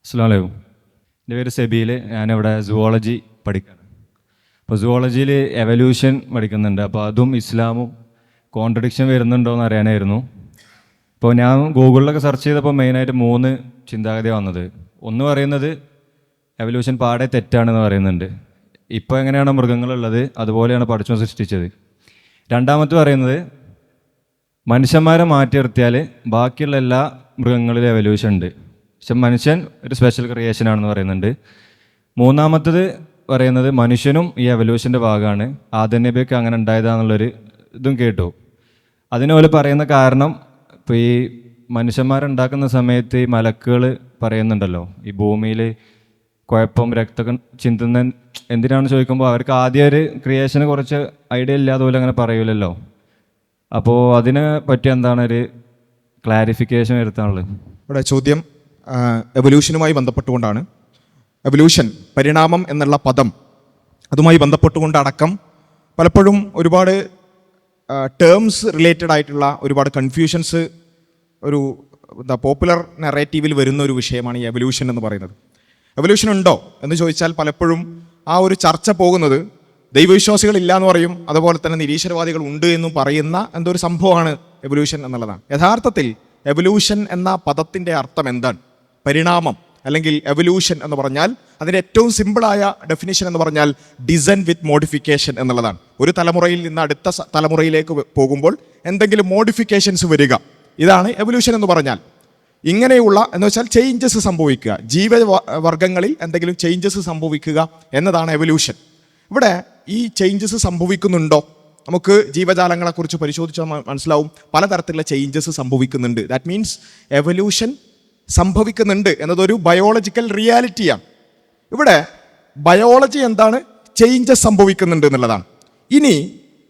അസ്സലാമു അലൈക്കും. എൻ്റെ പേര് സെബീൽ. ഞാനിവിടെ സുവോളജി പഠിക്കുകയാണ്. അപ്പോൾ സുവോളജിയിൽ എവല്യൂഷൻ പഠിക്കുന്നുണ്ട്. അപ്പോൾ അതും ഇസ്ലാമും കോൺട്രഡിക്ഷൻ വരുന്നുണ്ടോ എന്ന് അറിയാനായിരുന്നു. ഇപ്പോൾ ഞാൻ ഗൂഗിളിലൊക്കെ സെർച്ച് ചെയ്തപ്പോൾ മെയിനായിട്ട് 3 ചിന്താഗതി വന്നത്. ഒന്ന് പറയുന്നത് എവല്യൂഷൻ പാടെ തെറ്റാണെന്ന് പറയുന്നുണ്ട്. ഇപ്പോൾ എങ്ങനെയാണ് മൃഗങ്ങളുള്ളത് അതുപോലെയാണ് പടച്ചോൻ സൃഷ്ടിച്ചത്. രണ്ടാമത്തെ പറയുന്നത് മനുഷ്യന്മാരെ മാറ്റി നിർത്തിയാൽ ബാക്കിയുള്ള എല്ലാ മൃഗങ്ങളിലും എവല്യൂഷൻ ഉണ്ട്, പക്ഷെ മനുഷ്യൻ ഒരു സ്പെഷ്യൽ ക്രിയേഷനാണെന്ന് പറയുന്നുണ്ട്. മൂന്നാമത്തത് പറയുന്നത് മനുഷ്യനും ഈ എവല്യൂഷൻ്റെ ഭാഗമാണ്, ആദം നബിയൊക്കെ അങ്ങനെ ഉണ്ടായതാണെന്നുള്ളൊരു ഇതും കേട്ടു. അതിനുപോലെ പറയുന്ന കാരണം ഇപ്പോൾ ഈ മനുഷ്യന്മാരുണ്ടാക്കുന്ന സമയത്ത് ഈ മലക്കുകൾ പറയുന്നുണ്ടല്ലോ, ഈ ഭൂമിയിൽ കുഴപ്പം രക്തം ചിന്തുന്ന എന്തിനാണെന്ന് ചോദിക്കുമ്പോൾ അവർക്ക് ആദ്യം ഒരു ക്രിയേഷന് കുറച്ച് ഐഡിയ ഇല്ലാതെ പോലെ അങ്ങനെ പറയൂലല്ലോ. അപ്പോൾ അതിനെ പറ്റി എന്താണ് ഒരു ക്ലാരിഫിക്കേഷൻ വരുത്താനുള്ളത്? ഇവിടെ ചോദ്യം എവല്യൂഷനുമായി ബന്ധപ്പെട്ടുകൊണ്ടാണ്. എവല്യൂഷൻ, പരിണാമം എന്നുള്ള പദം, അതുമായി ബന്ധപ്പെട്ടുകൊണ്ടടക്കം പലപ്പോഴും ഒരുപാട് ടേംസ് റിലേറ്റഡ് ആയിട്ടുള്ള ഒരുപാട് കൺഫ്യൂഷൻസ് പോപ്പുലർ നറേറ്റീവിൽ വരുന്ന ഒരു വിഷയമാണ് ഈ എവല്യൂഷൻ എന്ന് പറയുന്നത്. എവല്യൂഷൻ ഉണ്ടോ എന്ന് ചോദിച്ചാൽ പലപ്പോഴും ആ ഒരു ചർച്ച പോകുന്നത് ദൈവവിശ്വാസികൾ ഇല്ല എന്ന് പറയും, അതുപോലെ തന്നെ നിരീശ്വരവാദികൾ ഉണ്ട് എന്നും പറയുന്ന എന്തോ ഒരു സംഭവമാണ് എവല്യൂഷൻ എന്നുള്ളതാണ്. യഥാർത്ഥത്തിൽ എവല്യൂഷൻ എന്ന പദത്തിൻ്റെ അർത്ഥം എന്താണ്? പരിണാമം അല്ലെങ്കിൽ എവല്യൂഷൻ എന്ന് പറഞ്ഞാൽ അതിൻ്റെ ഏറ്റവും സിമ്പിളായ ഡെഫിനിഷൻ എന്ന് പറഞ്ഞാൽ ഡിസൈൻ വിത്ത് മോഡിഫിക്കേഷൻ എന്നുള്ളതാണ്. ഒരു തലമുറയിൽ നിന്ന് അടുത്ത തലമുറയിലേക്ക് പോകുമ്പോൾ എന്തെങ്കിലും മോഡിഫിക്കേഷൻസ് വരിക, ഇതാണ് എവല്യൂഷൻ എന്ന് പറഞ്ഞാൽ. ഇങ്ങനെയുള്ള എന്ന് വെച്ചാൽ ചേഞ്ചസ് സംഭവിക്കുക, ജീവവർഗങ്ങളിൽ എന്തെങ്കിലും ചേഞ്ചസ് സംഭവിക്കുക എന്നതാണ് എവല്യൂഷൻ. ഇവിടെ ഈ ചേഞ്ചസ് സംഭവിക്കുന്നുണ്ടോ? നമുക്ക് ജീവജാലങ്ങളെക്കുറിച്ച് പരിശോധിച്ചാൽ മനസ്സിലാവും പലതരത്തിലുള്ള ചേഞ്ചസ് സംഭവിക്കുന്നുണ്ട്. ദാറ്റ് മീൻസ് എവല്യൂഷൻ സംഭവിക്കുന്നുണ്ട് എന്നതൊരു ബയോളജിക്കൽ റിയാലിറ്റിയാണ്. ഇവിടെ ബയോളജി എന്താണ്? ചേഞ്ചസ് സംഭവിക്കുന്നുണ്ട് എന്നുള്ളതാണ്. ഇനി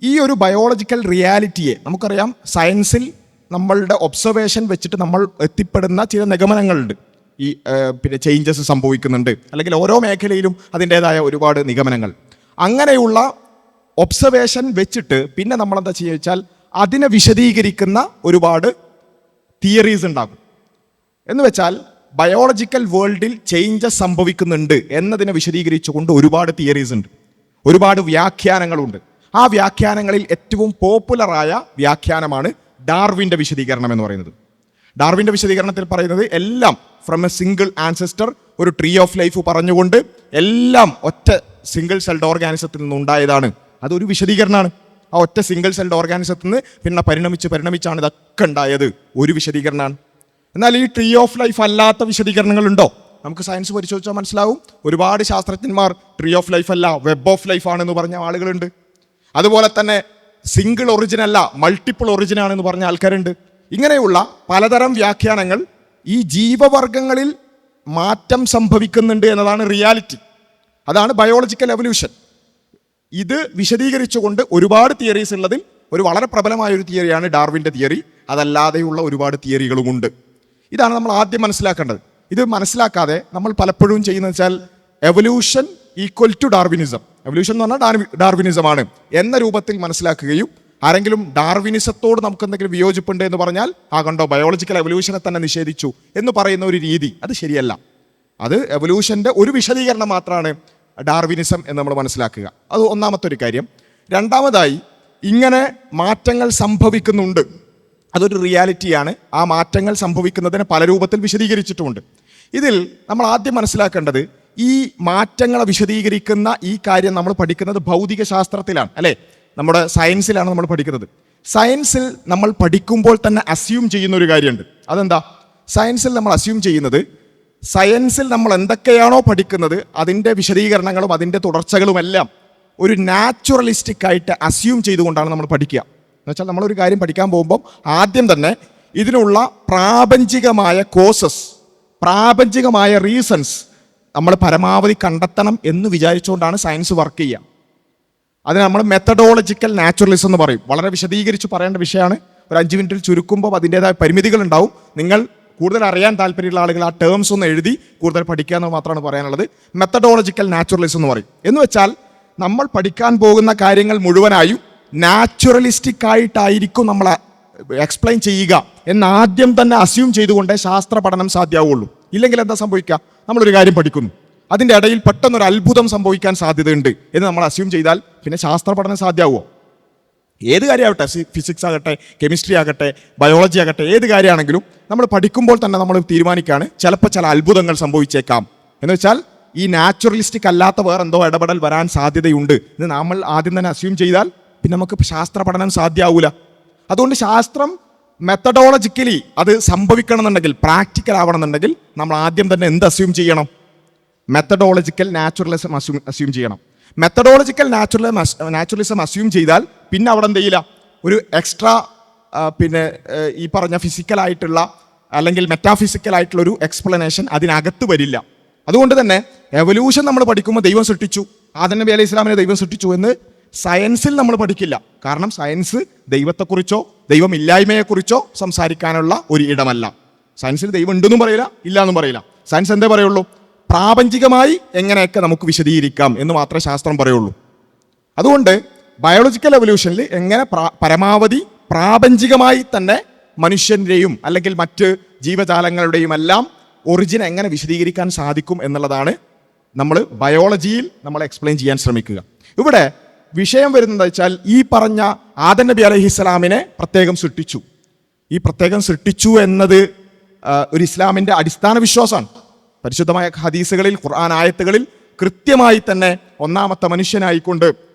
ഈ ഒരു ബയോളജിക്കൽ റിയാലിറ്റിയെ നമുക്കറിയാം, സയൻസിൽ നമ്മളുടെ ഒബ്സർവേഷൻ വെച്ചിട്ട് നമ്മൾ എത്തിപ്പെടുന്ന ചില നിഗമനങ്ങളുണ്ട്. ഈ പിന്നെ ചേഞ്ചസ് സംഭവിക്കുന്നുണ്ട്, അല്ലെങ്കിൽ ഓരോ മേഖലയിലും അതിൻ്റേതായ ഒരുപാട് നിഗമനങ്ങൾ. അങ്ങനെയുള്ള ഒബ്സർവേഷൻ വെച്ചിട്ട് പിന്നെ നമ്മളെന്താ ചെയ്യുക വെച്ചാൽ അതിനെ വിശദീകരിക്കുന്ന ഒരുപാട് തിയറീസ് ഉണ്ടാകും. എന്ന് വെച്ചാൽ ബയോളജിക്കൽ വേൾഡിൽ ചേഞ്ചസ് സംഭവിക്കുന്നുണ്ട് എന്നതിനെ വിശദീകരിച്ചുകൊണ്ട് ഒരുപാട് തിയറീസ് ഉണ്ട്, ഒരുപാട് വ്യാഖ്യാനങ്ങളുണ്ട്. ആ വ്യാഖ്യാനങ്ങളിൽ ഏറ്റവും പോപ്പുലറായ വ്യാഖ്യാനമാണ് ഡാർവിൻ്റെ വിശദീകരണം എന്ന് പറയുന്നത്. ഡാർവിൻ്റെ വിശദീകരണത്തിൽ പറയുന്നത് എല്ലാം ഫ്രം എ സിംഗിൾ ആൻസെസ്റ്റർ, ഒരു ട്രീ ഓഫ് ലൈഫ് പറഞ്ഞുകൊണ്ട് എല്ലാം ഒറ്റ സിംഗിൾ സെൽഡ് ഓർഗാനിസത്തിൽ നിന്നുണ്ടായതാണ്. അതൊരു വിശദീകരണമാണ്. ആ ഒറ്റ സിംഗിൾ സെൽഡ് ഓർഗാനിസത്തിൽ നിന്ന് പിന്നെ പരിണമിച്ചാണ് ഇതൊക്കെ ഉണ്ടായത്, ഒരു വിശദീകരണമാണ്. എന്നാൽ ഈ ട്രീ ഓഫ് ലൈഫ് അല്ലാത്ത വിശദീകരണങ്ങളുണ്ടോ? നമുക്ക് സയൻസ് പരിശോധിച്ചാൽ മനസ്സിലാവും. ഒരുപാട് ശാസ്ത്രജ്ഞന്മാർ ട്രീ ഓഫ് ലൈഫ് അല്ല, വെബ് ഓഫ് ലൈഫ് ആണെന്ന് പറഞ്ഞ ആളുകളുണ്ട്. അതുപോലെ തന്നെ സിംഗിൾ ഒറിജിൻ അല്ല, മൾട്ടിപ്പിൾ ഒറിജിൻ ആണെന്ന് പറഞ്ഞ ആൾക്കാരുണ്ട്. ഇങ്ങനെയുള്ള പലതരം വ്യാഖ്യാനങ്ങൾ ഈ ജീവവർഗങ്ങളിൽ മാറ്റം സംഭവിക്കുന്നുണ്ട് എന്നതാണ് റിയാലിറ്റി. അതാണ് ബയോളജിക്കൽ എവല്യൂഷൻ. ഇത് വിശദീകരിച്ചുകൊണ്ട് ഒരുപാട് തിയറീസ് ഉള്ളതിൽ ഒരു വളരെ പ്രബലമായ ഒരു തിയറിയാണ് ഡാർവിൻ്റെ തിയറി. അതല്ലാതെയുള്ള ഒരുപാട് തിയറികളുമുണ്ട്. ഇതാണ് നമ്മൾ ആദ്യം മനസ്സിലാക്കേണ്ടത്. ഇത് മനസ്സിലാക്കാതെ നമ്മൾ പലപ്പോഴും ചെയ്യുന്നത് വെച്ചാൽ evolution equal to Darwinism, evolution എന്ന് പറഞ്ഞാൽ ഡാർവിനിസമാണ് എന്ന രൂപത്തിൽ മനസ്സിലാക്കുകയും, ആരെങ്കിലും ഡാർവിനിസത്തോട് നമുക്ക് എന്തെങ്കിലും വിയോജിപ്പുണ്ട് എന്ന് പറഞ്ഞാൽ കണ്ടോ ബയോളജിക്കൽ എവല്യൂഷനെ തന്നെ നിഷേധിച്ചു എന്ന് പറയുന്ന ഒരു രീതി, അത് ശരിയല്ല. അത് എവല്യൂഷൻ്റെ ഒരു വിശദീകരണം മാത്രമാണ് ഡാർവിനിസം എന്ന് നമ്മൾ മനസ്സിലാക്കുക. അത് ഒന്നാമത്തെ ഒരു കാര്യം. രണ്ടാമതായി, ഇങ്ങനെ മാറ്റങ്ങൾ സംഭവിക്കുന്നുണ്ട്, അതൊരു റിയാലിറ്റിയാണ്. ആ മാറ്റങ്ങൾ സംഭവിക്കുന്നതിന് പല രൂപത്തിൽ വിശദീകരിച്ചിട്ടുമുണ്ട്. ഇതിൽ നമ്മൾ ആദ്യം മനസ്സിലാക്കേണ്ടത്, ഈ മാറ്റങ്ങളെ വിശദീകരിക്കുന്ന ഈ കാര്യം നമ്മൾ പഠിക്കുന്നത് ഭൗതിക ശാസ്ത്രത്തിലാണ്, അല്ലേ? നമ്മുടെ സയൻസിലാണ് നമ്മൾ പഠിക്കുന്നത്. സയൻസിൽ നമ്മൾ പഠിക്കുമ്പോൾ തന്നെ അസ്യൂം ചെയ്യുന്ന ഒരു കാര്യമുണ്ട്. അതെന്താ? സയൻസിൽ നമ്മൾ അസ്യൂം ചെയ്യുന്നത്, സയൻസിൽ നമ്മൾ എന്തൊക്കെയാണോ പഠിക്കുന്നത് അതിൻ്റെ വിശദീകരണങ്ങളും അതിൻ്റെ തുടർച്ചകളുമെല്ലാം ഒരു നാച്ചുറലിസ്റ്റിക് ആയിട്ട് അസ്യൂം ചെയ്തുകൊണ്ടാണ് നമ്മൾ പഠിക്കുക. എന്ന് വെച്ചാൽ നമ്മളൊരു കാര്യം പഠിക്കാൻ പോകുമ്പോൾ ആദ്യം തന്നെ ഇതിനുള്ള പ്രാപഞ്ചികമായ കോസസ്, പ്രാപഞ്ചികമായ റീസൺസ് നമ്മൾ പരമാവധി കണ്ടെത്തണം എന്ന് വിചാരിച്ചുകൊണ്ടാണ് സയൻസ് വർക്ക് ചെയ്യുക. അതിന് നമ്മൾ മെത്തഡോളജിക്കൽ നാച്ചുറലിസം എന്ന് പറയും. വളരെ വിശദീകരിച്ച് പറയേണ്ട വിഷയമാണ്. ഒരു 5 മിനിറ്റിൽ ചുരുക്കുമ്പോൾ അതിൻ്റേതായ പരിമിതികളുണ്ടാവും. നിങ്ങൾ കൂടുതൽ അറിയാൻ താല്പര്യമുള്ള ആളുകൾ ആ ടേംസ് ഒന്ന് എഴുതി കൂടുതൽ പഠിക്കുക എന്ന് മാത്രമാണ് പറയാനുള്ളത്. മെത്തഡോളജിക്കൽ നാച്ചുറലിസം എന്ന് പറയും. എന്ന് വെച്ചാൽ നമ്മൾ പഠിക്കാൻ പോകുന്ന കാര്യങ്ങൾ മുഴുവനായും നാച്ചുറലിസ്റ്റിക് ആയിട്ടായിരിക്കും നമ്മൾ എക്സ്പ്ലെയിൻ ചെയ്യുക എന്ന് ആദ്യം തന്നെ അസ്യൂം ചെയ്തുകൊണ്ടേ ശാസ്ത്ര പഠനം സാധ്യമാവുള്ളൂ. ഇല്ലെങ്കിൽ എന്താ സംഭവിക്കുക? നമ്മളൊരു കാര്യം പഠിക്കുന്നു, അതിൻ്റെ ഇടയിൽ പെട്ടെന്നൊരു അത്ഭുതം സംഭവിക്കാൻ സാധ്യതയുണ്ട് എന്ന് നമ്മൾ അസ്യൂം ചെയ്താൽ പിന്നെ ശാസ്ത്ര പഠനം സാധ്യമാവുമോ? ഏത് കാര്യമാകട്ടെ, ഫിസിക്സ് ആകട്ടെ, കെമിസ്ട്രി ആകട്ടെ, ബയോളജി ആകട്ടെ, ഏത് കാര്യമാണെങ്കിലും നമ്മൾ പഠിക്കുമ്പോൾ തന്നെ നമ്മൾ തീരുമാനിക്കുകയാണ് ചിലപ്പോൾ ചില അത്ഭുതങ്ങൾ സംഭവിച്ചേക്കാം എന്ന് വെച്ചാൽ ഈ നാച്ചുറലിസ്റ്റിക് അല്ലാത്ത വേറെ എന്തോ ഇടപെടൽ വരാൻ സാധ്യതയുണ്ട് എന്ന് നമ്മൾ ആദ്യം തന്നെ അസ്യൂം ചെയ്താൽ പിന്നെ നമുക്ക് ശാസ്ത്ര പഠനം സാധ്യമാവില്ല. അതുകൊണ്ട് ശാസ്ത്രം മെത്തഡോളജിക്കലി അത് സംഭവിക്കണം എന്നുണ്ടെങ്കിൽ, പ്രാക്ടിക്കൽ ആവണം എന്നുണ്ടെങ്കിൽ നമ്മൾ ആദ്യം തന്നെ എന്ത് അസ്യൂം ചെയ്യണം? മെത്തഡോളജിക്കൽ നാച്ചുറലിസം അസ്യൂം ചെയ്യണം. മെത്തഡോളജിക്കൽ നാച്ചുറലിസം അസ്യൂം ചെയ്താൽ പിന്നെ അവിടെ എന്ത് ചെയ്യില്ല, ഒരു എക്സ്ട്രാ പിന്നെ ഈ പറഞ്ഞ ഫിസിക്കലായിട്ടുള്ള അല്ലെങ്കിൽ മെറ്റാഫിസിക്കലായിട്ടുള്ള ഒരു എക്സ്പ്ലനേഷൻ അതിനകത്ത് വരില്ല. അതുകൊണ്ട് തന്നെ എവല്യൂഷൻ നമ്മൾ പഠിക്കുമ്പോൾ ദൈവം സൃഷ്ടിച്ചു, ആദം നബി അലൈഹി ഇസ്ലാമിനെ ദൈവം സൃഷ്ടിച്ചു എന്ന് സയൻസിൽ നമ്മൾ പഠിക്കില്ല. കാരണം സയൻസ് ദൈവത്തെക്കുറിച്ചോ ദൈവമില്ലായ്മയെക്കുറിച്ചോ സംസാരിക്കാനുള്ള ഒരു ഇടമല്ല. സയൻസിൽ ദൈവം ഉണ്ടെന്നും പറയില്ല, ഇല്ല എന്നും പറയില്ല. സയൻസ് എന്തേ പറയുള്ളൂ? പ്രാപഞ്ചികമായി എങ്ങനെയൊക്കെ നമുക്ക് വിശദീകരിക്കാം എന്ന് മാത്രമേ ശാസ്ത്രം പറയുള്ളൂ. അതുകൊണ്ട് ബയോളജിക്കൽ എവല്യൂഷനിൽ എങ്ങനെ പരമാവധി പ്രാപഞ്ചികമായി തന്നെ മനുഷ്യൻ്റെയും അല്ലെങ്കിൽ മറ്റ് ജീവജാലങ്ങളുടെയും എല്ലാം ഒറിജിൻ എങ്ങനെ വിശദീകരിക്കാൻ സാധിക്കും എന്നുള്ളതാണ് നമ്മൾ ബയോളജിയിൽ നമ്മൾ എക്സ്പ്ലെയിൻ ചെയ്യാൻ ശ്രമിക്കുക. ഇവിടെ വിഷയം വരുന്നത് വെച്ചാൽ ഈ പറഞ്ഞ ആദം നബി അലൈഹിസ്സലാമിനെ പ്രത്യേകം സൃഷ്ടിച്ചു. ഈ പ്രത്യേകം സൃഷ്ടിച്ചു എന്നത് ഒരു ഇസ്ലാമിൻ്റെ അടിസ്ഥാന വിശ്വാസമാണ്. പരിശുദ്ധമായ ഹദീസുകളിൽ, ഖുർആൻ ആയത്തുകളിൽ കൃത്യമായി തന്നെ ഒന്നാമത്തെ മനുഷ്യനായിക്കൊണ്ട്,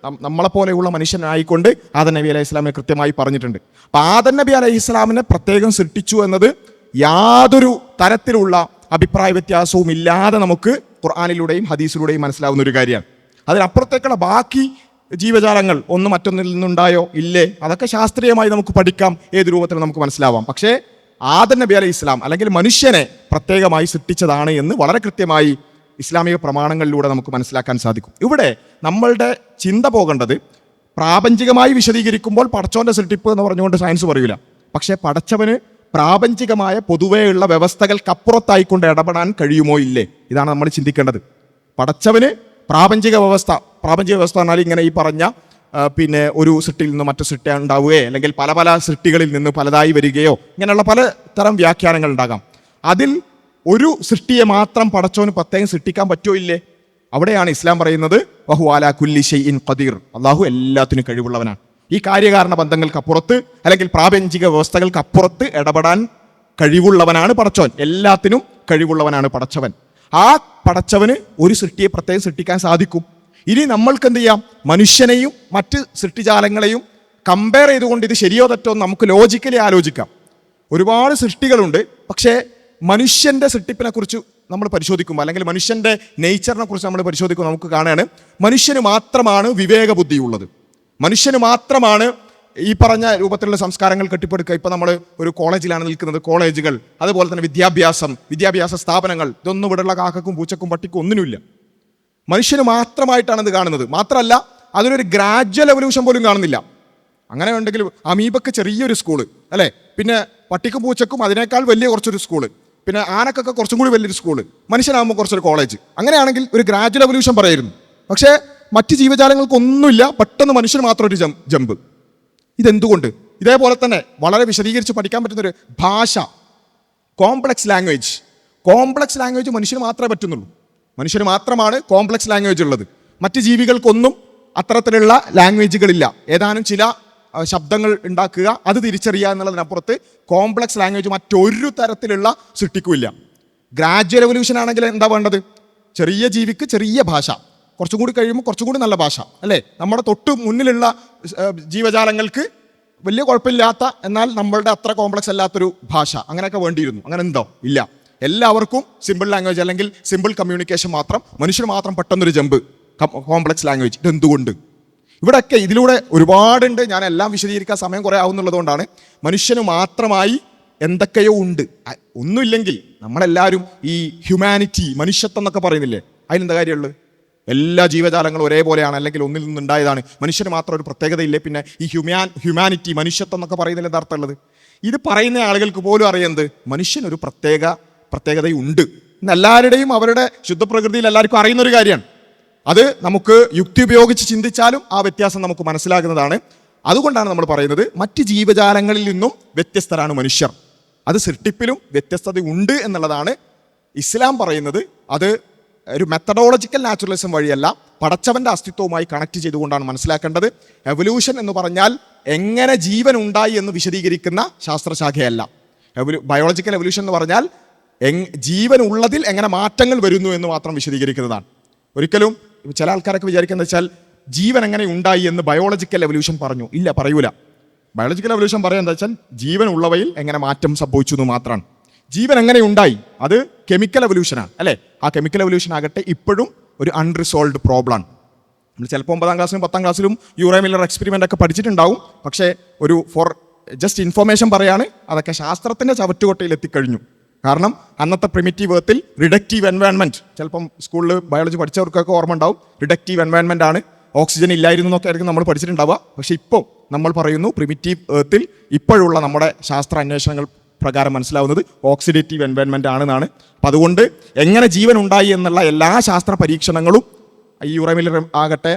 നമ്മളെപ്പോലെയുള്ള മനുഷ്യനായിക്കൊണ്ട് ആദം നബി അലൈഹി ഇസ്ലാമിനെ കൃത്യമായി പറഞ്ഞിട്ടുണ്ട്. അപ്പം ആദം നബി അലൈഹി ഇസ്ലാമിനെ പ്രത്യേകം സൃഷ്ടിച്ചു എന്നത് യാതൊരു തരത്തിലുള്ള അഭിപ്രായ വ്യത്യാസവും ഇല്ലാതെ നമുക്ക് ഖുർആനിലൂടെയും ഹദീസിലൂടെയും മനസ്സിലാവുന്ന ഒരു കാര്യമാണ്. അതിനപ്പുറത്തേക്കുള്ള ബാക്കി ജീവജാലങ്ങൾ ഒന്ന് മറ്റൊന്നിൽ നിന്നുണ്ടായോ ഇല്ലേ, അതൊക്കെ ശാസ്ത്രീയമായി നമുക്ക് പഠിക്കാം, ഏത് രൂപത്തിൽ നമുക്ക് മനസ്സിലാവാം. പക്ഷേ ആദം നബി അലൈഹി ഇസ്ലാം അല്ലെങ്കിൽ മനുഷ്യനെ പ്രത്യേകമായി സൃഷ്ടിച്ചതാണ് എന്ന് വളരെ കൃത്യമായി ഇസ്ലാമിക പ്രമാണങ്ങളിലൂടെ നമുക്ക് മനസ്സിലാക്കാൻ സാധിക്കും. ഇവിടെ നമ്മളുടെ ചിന്ത പോകേണ്ടത് പ്രാപഞ്ചികമായി വിശദീകരിക്കുമ്പോൾ പടച്ചോന്റെ സൃഷ്ടിപ്പ് എന്ന് പറഞ്ഞുകൊണ്ട് സയൻസ് പറയൂല. പക്ഷേ പടച്ചവന് പ്രാപഞ്ചികമായ പൊതുവെയുള്ള വ്യവസ്ഥകൾക്കപ്പുറത്തായിക്കൊണ്ട് ഇടപെടാൻ കഴിയുമോ ഇല്ലേ, ഇതാണ് നമ്മൾ ചിന്തിക്കേണ്ടത്. പടച്ചവന് പ്രാപഞ്ചിക വ്യവസ്ഥ എന്നാൽ ഇങ്ങനെ ഈ പറഞ്ഞ പിന്നെ ഒരു സൃഷ്ടിയിൽ നിന്ന് മറ്റു സൃഷ്ടി ഉണ്ടാവുകയോ അല്ലെങ്കിൽ പല പല സൃഷ്ടികളിൽ നിന്ന് പലതായി വരികയോ ഇങ്ങനെയുള്ള പല തരം വ്യാഖ്യാനങ്ങൾ ഉണ്ടാകാം. അതിൽ ഒരു സൃഷ്ടിയെ മാത്രം പടച്ചവന് പ്രത്യേകം സൃഷ്ടിക്കാൻ പറ്റുമോ ഇല്ലേ? അവിടെയാണ് ഇസ്ലാം പറയുന്നത് വഹു അലാ കുല്ലി ഷൈഇൻ ഖദീർ, അള്ളാഹു എല്ലാത്തിനും കഴിവുള്ളവനാണ്. ഈ കാര്യകാരണ ബന്ധങ്ങൾക്കപ്പുറത്ത് അല്ലെങ്കിൽ പ്രാപഞ്ചിക വ്യവസ്ഥകൾക്കപ്പുറത്ത് ഇടപെടാൻ കഴിവുള്ളവനാണ് പടച്ചവൻ. എല്ലാത്തിനും കഴിവുള്ളവനാണ് പടച്ചവൻ. ആ പടച്ചവന് ഒരു സൃഷ്ടിയെ പ്രത്യേകം സൃഷ്ടിക്കാൻ സാധിക്കും. ഇനി നമ്മൾക്ക് എന്ത് ചെയ്യാം? മനുഷ്യനെയും മറ്റ് സൃഷ്ടിജാലങ്ങളെയും കമ്പയർ ചെയ്തുകൊണ്ട് ഇത് ശരിയോ തെറ്റോ നമുക്ക് ലോജിക്കലി ആലോചിക്കാം. ഒരുപാട് സൃഷ്ടികളുണ്ട്, പക്ഷേ മനുഷ്യൻ്റെ സൃഷ്ടിപ്പിനെ കുറിച്ച് നമ്മൾ പരിശോധിക്കുമ്പോൾ അല്ലെങ്കിൽ മനുഷ്യൻ്റെ നേച്ചറിനെ കുറിച്ച് നമ്മൾ പരിശോധിക്കുമ്പോൾ നമുക്ക് കാണുകയാണ് മനുഷ്യന് മാത്രമാണ് വിവേക ബുദ്ധിയുള്ളത്. മനുഷ്യന് മാത്രമാണ് ഈ പറഞ്ഞ രൂപത്തിലുള്ള സംസ്കാരങ്ങൾ കെട്ടിപ്പടുക്കുക. ഇപ്പം നമ്മൾ ഒരു കോളേജിലാണ് നിൽക്കുന്നത്, കോളേജുകൾ, അതുപോലെ തന്നെ വിദ്യാഭ്യാസ സ്ഥാപനങ്ങൾ, ഇതൊന്നും ഇവിടെയുള്ള കാക്കക്കും പൂച്ചക്കും പട്ടിക്കും ഒന്നിനുമില്ല. മനുഷ്യന് മാത്രമായിട്ടാണ് ഇത് കാണുന്നത്. മാത്രമല്ല അതിനൊരു ഗ്രാജ്വൽ എവല്യൂഷൻ പോലും കാണുന്നില്ല. അങ്ങനെ ഉണ്ടെങ്കിൽ അമീബക്ക് ചെറിയൊരു സ്കൂള് അല്ലേ, പിന്നെ പട്ടിക്കും പൂച്ചക്കും അതിനേക്കാൾ വലിയ കുറച്ചൊരു സ്കൂള്, പിന്നെ ആനക്കൊക്കെ കുറച്ചും കൂടി വലിയൊരു സ്കൂള്, മനുഷ്യനാകുമ്പോൾ കുറച്ചൊരു കോളേജ്. അങ്ങനെയാണെങ്കിൽ ഒരു ഗ്രാജ്വൽ എവല്യൂഷൻ പറയായിരുന്നു. പക്ഷേ മറ്റ് ജീവജാലങ്ങൾക്കൊന്നുമില്ല, പെട്ടെന്ന് മനുഷ്യന് മാത്രം ഒരു ജമ്പ്. ഇതെന്തുകൊണ്ട്? ഇതേപോലെ തന്നെ വളരെ വിശദീകരിച്ച് പഠിക്കാൻ പറ്റുന്നൊരു ഭാഷ, കോംപ്ലക്സ് ലാംഗ്വേജ് മനുഷ്യന് മാത്രമേ പറ്റുന്നുള്ളൂ. മനുഷ്യന് മാത്രമാണ് കോംപ്ലക്സ് ലാംഗ്വേജ് ഉള്ളത്. മറ്റ് ജീവികൾക്കൊന്നും അത്തരത്തിലുള്ള ലാംഗ്വേജുകളില്ല. ഏതാനും ചില ശബ്ദങ്ങൾ ഉണ്ടാക്കുക, അത് തിരിച്ചറിയുക എന്നുള്ളതിനപ്പുറത്ത് കോംപ്ലക്സ് ലാംഗ്വേജ് മറ്റൊരു തരത്തിലുള്ള സൃഷ്ടിക്കുമില്ല. ഗ്രാജ്വൽ എവല്യൂഷൻ ആണെങ്കിൽ എന്താ വേണ്ടത്? ചെറിയ ജീവിക്ക് ചെറിയ ഭാഷ, കുറച്ചും കൂടി കഴിയുമ്പോൾ കുറച്ചും കൂടി നല്ല ഭാഷ അല്ലേ. നമ്മുടെ തൊട്ട് മുന്നിലുള്ള ജീവജാലങ്ങൾക്ക് വലിയ കുഴപ്പമില്ലാത്ത എന്നാൽ നമ്മളുടെ അത്ര കോംപ്ലക്സ് അല്ലാത്തൊരു ഭാഷ, അങ്ങനെയൊക്കെ വേണ്ടിയിരുന്നു. അങ്ങനെ ഉണ്ടോ? ഇല്ല. എല്ലാവർക്കും സിമ്പിൾ ലാംഗ്വേജ് അല്ലെങ്കിൽ സിമ്പിൾ കമ്മ്യൂണിക്കേഷൻ മാത്രം. മനുഷ്യന് മാത്രം പെട്ടെന്നൊരു ജമ്പ്, കോംപ്ലക്സ് ലാംഗ്വേജ്. ഇതെന്തുകൊണ്ട്? ഇവിടെയൊക്കെ ഇതിലൂടെ ഒരുപാടുണ്ട്. ഞാൻ എല്ലാം വിശദീകരിക്കാൻ സമയം കുറേ ആവുന്നുള്ളതുകൊണ്ടാണ്. മനുഷ്യന് മാത്രമായി എന്തൊക്കെയോ ഉണ്ട്. ഒന്നുമില്ലെങ്കിൽ നമ്മളെല്ലാവരും ഈ ഹ്യൂമാനിറ്റി, മനുഷ്യത്വം എന്നൊക്കെ പറയുന്നില്ലേ, അതിനെന്താ കാര്യമുള്ളത്? എല്ലാ ജീവജാലങ്ങളും ഒരേപോലെയാണ് അല്ലെങ്കിൽ ഒന്നിൽ നിന്നുണ്ടായതാണ്. മനുഷ്യന് മാത്രം ഒരു പ്രത്യേകതയില്ലേ? പിന്നെ ഈ ഹ്യൂമാനിറ്റി, മനുഷ്യത്വം എന്നൊക്കെ പറയുന്നതിൽ എന്താ അർത്ഥമുള്ളത്? ഇത് പറയുന്ന ആളുകൾക്ക് പോലും അറിയുന്നത് മനുഷ്യനൊരു പ്രത്യേകതയുണ്ട് എന്ന് എല്ലാവരുടെയും അവരുടെ ശുദ്ധപ്രകൃതിയിൽ എല്ലാവർക്കും അറിയുന്നൊരു കാര്യമാണ്. അത് നമുക്ക് യുക്തി ഉപയോഗിച്ച് ചിന്തിച്ചാലും ആ വ്യത്യാസം നമുക്ക് മനസ്സിലാകുന്നതാണ്. അതുകൊണ്ടാണ് നമ്മൾ പറയുന്നത് മറ്റ് ജീവജാലങ്ങളിൽ നിന്നും വ്യത്യസ്തരാണ് മനുഷ്യർ. അത് സൃഷ്ടിപ്പിലും വ്യത്യസ്തത ഉണ്ട് എന്നുള്ളതാണ് ഇസ്ലാം പറയുന്നത്. അത് ഒരു മെത്തഡോളജിക്കൽ നാച്ചുറലിസം വഴിയല്ല, പടച്ചവൻ്റെ അസ്തിത്വവുമായി കണക്ട് ചെയ്തുകൊണ്ടാണ് മനസ്സിലാക്കേണ്ടത്. എവല്യൂഷൻ എന്ന് പറഞ്ഞാൽ എങ്ങനെ ജീവൻ ഉണ്ടായി എന്ന് വിശദീകരിക്കുന്ന ശാസ്ത്രശാഖയല്ല. ബയോളജിക്കൽ എവല്യൂഷൻ എന്ന് പറഞ്ഞാൽ ജീവൻ ഉള്ളതിൽ എങ്ങനെ മാറ്റങ്ങൾ വരുന്നു എന്ന് മാത്രം വിശദീകരിക്കുന്നതാണ്. ഒരിക്കലും ചില ആൾക്കാരൊക്കെ വിചാരിക്കുന്നത് വെച്ചാൽ ജീവൻ എങ്ങനെ ഉണ്ടായി എന്ന് ബയോളജിക്കൽ എവല്യൂഷൻ പറഞ്ഞു. ഇല്ല, പറയൂല. ബയോളജിക്കൽ എവല്യൂഷൻ പറയാൻ എന്താ വെച്ചാൽ ജീവൻ ഉള്ളവയിൽ എങ്ങനെ മാറ്റം സംഭവിച്ചു എന്ന് മാത്രമാണ്. ജീവൻ എങ്ങനെ ഉണ്ടായി അത് കെമിക്കൽ എവല്യൂഷനാണ്, അല്ലേ? ആ കെമിക്കൽ എവല്യൂഷൻ ആകട്ടെ ഇപ്പോഴും ഒരു അൺറിസോൾവ്ഡ് പ്രോബ്ലമാണ്. നമ്മൾ ചിലപ്പോൾ 9ാം ക്ലാസ്സിലും 10ാം ക്ലാസ്സിലും യൂറേ മില്ലർ എക്സ്പെരിമെൻ്റ് ഒക്കെ പഠിച്ചിട്ടുണ്ടാവും. പക്ഷേ ഒരു ഫോർ ജസ്റ്റ് ഇൻഫോർമേഷൻ പറയാണ്, അതൊക്കെ ശാസ്ത്രത്തിൻ്റെ ചവറ്റുകൊട്ടയിൽ എത്തിക്കഴിഞ്ഞു. കാരണം അന്നത്തെ പ്രിമിറ്റീവ് എർത്തിൽ റിഡക്റ്റീവ് എൻവയൺമെൻറ്റ്, ചിലപ്പം സ്കൂളിൽ ബയോളജി പഠിച്ചവർക്കൊക്കെ ഓർമ്മ ഉണ്ടാവും, റിഡക്റ്റീവ് എൻവയൺമെൻ്റ് ആണ്, ഓക്സിജൻ ഇല്ലായിരുന്നു എന്നൊക്കെ ആയിരിക്കും നമ്മൾ പഠിച്ചിട്ടുണ്ടാവുക. പക്ഷേ ഇപ്പോൾ നമ്മൾ പറയുന്നു പ്രിമിറ്റീവ് എർത്തിൽ ഇപ്പോഴുള്ള നമ്മുടെ ശാസ്ത്ര അന്വേഷണങ്ങൾ പ്രകാരം മനസ്സിലാവുന്നത് ഓക്സിഡേറ്റീവ് എൻവയൺമെൻ്റ് ആണെന്നാണ്. അപ്പം അതുകൊണ്ട് എങ്ങനെ ജീവൻ ഉണ്ടായി എന്നുള്ള എല്ലാ ശാസ്ത്ര പരീക്ഷണങ്ങളും ഈ യൂറേ മില്ലർ ആകട്ടെ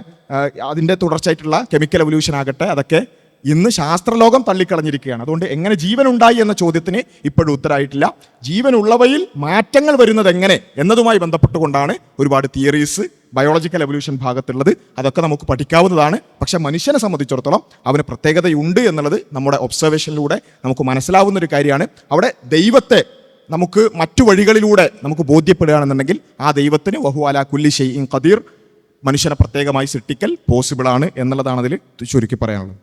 അതിൻ്റെ തുടർച്ചയായിട്ടുള്ള കെമിക്കൽ എവല്യൂഷൻ ആകട്ടെ അതൊക്കെ ഇന്ന് ശാസ്ത്രലോകം തള്ളിക്കളഞ്ഞിരിക്കുകയാണ്. അതുകൊണ്ട് എങ്ങനെ ജീവൻ ഉണ്ടായി എന്ന ചോദ്യത്തിന് ഇപ്പോഴും ഉത്തരമായിട്ടില്ല. ജീവനുള്ളവയിൽ മാറ്റങ്ങൾ വരുന്നത് എങ്ങനെ എന്നതുമായി ബന്ധപ്പെട്ടുകൊണ്ടാണ് ഒരുപാട് തിയറീസ് ബയോളജിക്കൽ എവല്യൂഷൻ ഭാഗത്തുള്ളത്. അതൊക്കെ നമുക്ക് പഠിക്കാവുന്നതാണ്. പക്ഷെ മനുഷ്യനെ സംബന്ധിച്ചിടത്തോളം അവന് പ്രത്യേകതയുണ്ട് എന്നുള്ളത് നമ്മുടെ ഒബ്സർവേഷനിലൂടെ നമുക്ക് മനസ്സിലാവുന്ന ഒരു കാര്യമാണ്. അവിടെ ദൈവത്തെ നമുക്ക് മറ്റു വഴികളിലൂടെ നമുക്ക് ബോധ്യപ്പെടുകയാണെന്നുണ്ടെങ്കിൽ ആ ദൈവത്തിന് വഹു അലാ കുല്ലി ഷൈഇൻ ഖദീർ, മനുഷ്യനെ പ്രത്യേകമായി സൃഷ്ടിക്കൽ പോസിബിളാണ് എന്നുള്ളതാണ് അതിൽ ചുരുക്കി പറയാനുള്ളത്.